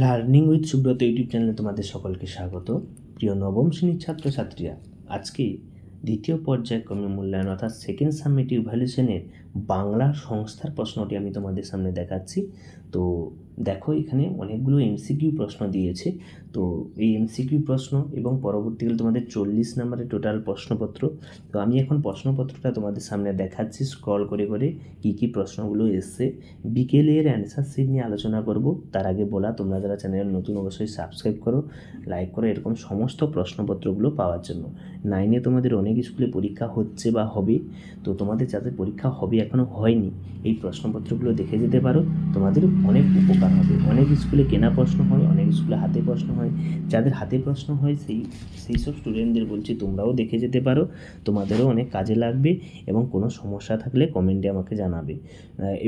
Learning with Subrata YouTube চ্যানেলে তোমাদের সকলকে স্বাগত। প্রিয় নবম শ্রেণীর ছাত্রছাত্রীরা, আজকে দ্বিতীয় পর্যায়ক্রমে মূল্যায়ন অর্থাৎ সেকেন্ড সাবমিটিভ ইভ্যালুয়েশনের বাংলা সংস্থার প্রশ্নটি আমি তোমাদের সামনে দেখাচ্ছি। তো দেখো, এখানে অনেকগুলো এমসিকিউ প্রশ্ন দিয়েছে। তো এই এমসিকিউ প্রশ্ন এবং পরবর্তীকালে তোমাদের 40 নম্বরের টোটাল প্রশ্নপত্র। তো আমি এখন প্রশ্নপত্রটা তোমাদের সামনে দেখাচ্ছি স্ক্রল করে করে কী প্রশ্নগুলো এসছে। বিকেলের অ্যান্সার শিট নিয়ে আলোচনা করব। তার আগে বলা, তোমরা যারা চ্যানেল নতুন অবশ্যই সাবস্ক্রাইব করো, লাইক করো এরকম সমস্ত প্রশ্নপত্রগুলো পাওয়ার জন্য। 9-এ তোমাদের অনেক স্কুলে পরীক্ষা হচ্ছে বা হবে, তো তোমাদের যাদের পরীক্ষা হবে এখনও হয়নি, এই প্রশ্নপত্রগুলো দেখে যেতে পারো, তোমাদের অনেক উপকার হবে। অনেক স্কুলে কেনা প্রশ্ন হয়, অনেক স্কুলে হাতে প্রশ্ন হয়। যাদের হাতে প্রশ্ন হয় সেই সব স্টুডেন্টদের বলছি তোমরাও দেখে যেতে পারো, তোমাদেরও অনেক কাজে লাগবে। এবং কোনো সমস্যা থাকলে কমেন্টে আমাকে জানাবে।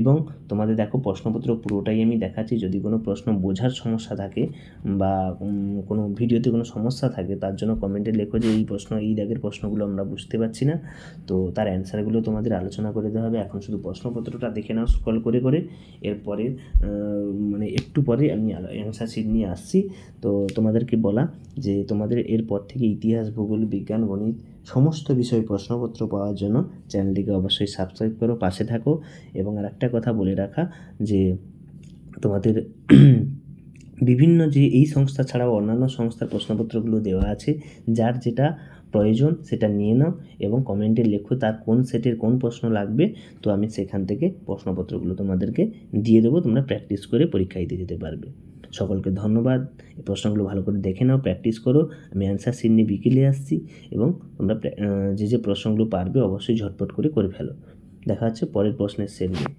এবং তোমাদের দেখো, প্রশ্নপত্র পুরোটাই আমি দেখাচ্ছি। যদি কোনো প্রশ্ন বোঝার সমস্যা থাকে বা কোনো ভিডিওতে কোনো সমস্যা থাকে, তার জন্য কমেন্টে লেখো যে এই দাগের প্রশ্নগুলো আমরা বুঝতে পারছি না, তো তার অ্যান্সারগুলো তোমাদের আলোচনা করে দেওয়া হবে। এখন শুধু প্রশ্নপত্রটা দেখে নাও স্ক্রল করে করে। এরপরে মানে একটু পরে আমি অ্যান্সার শিট নিয়ে আসছি। তো তোমাদেরকে বলা যে তোমাদের এরপর থেকে ইতিহাস, ভূগোল, বিজ্ঞান, গণিত সমস্ত বিষয়ে প্রশ্নপত্র পাওয়ার জন্য চ্যানেলটিকে অবশ্যই সাবস্ক্রাইব করো, পাশে থাকো। এবং আরেকটা কথা বলে রাখা যে তোমাদের বিভিন্ন যে এই সংস্থা ছাড়াও অন্যান্য সংস্থার প্রশ্নপত্রগুলো দেওয়া আছে, যার যেটা প্রয়োজন সেটা নিয়ে নাও এবং কমেন্টে লেখো তার কোন সেটের কোন প্রশ্ন লাগবে। তো আমি সেখান থেকে প্রশ্নপত্রগুলো তোমাদেরকে দিয়ে দেবো, তোমরা প্র্যাকটিস করে পরীক্ষা দিতে যেতে পারবে। সকলকে ধন্যবাদ। এই প্রশ্নগুলো ভালো করে দেখে নাও, প্র্যাকটিস করো। আমি অ্যান্সার শিট নিয়ে বিকেলে আসছি এবং তোমরা যে প্রশ্নগুলো পারবে অবশ্যই ঝটপট করে ফেলো। দেখা হচ্ছে পরের প্রশ্নের সেট নিয়ে।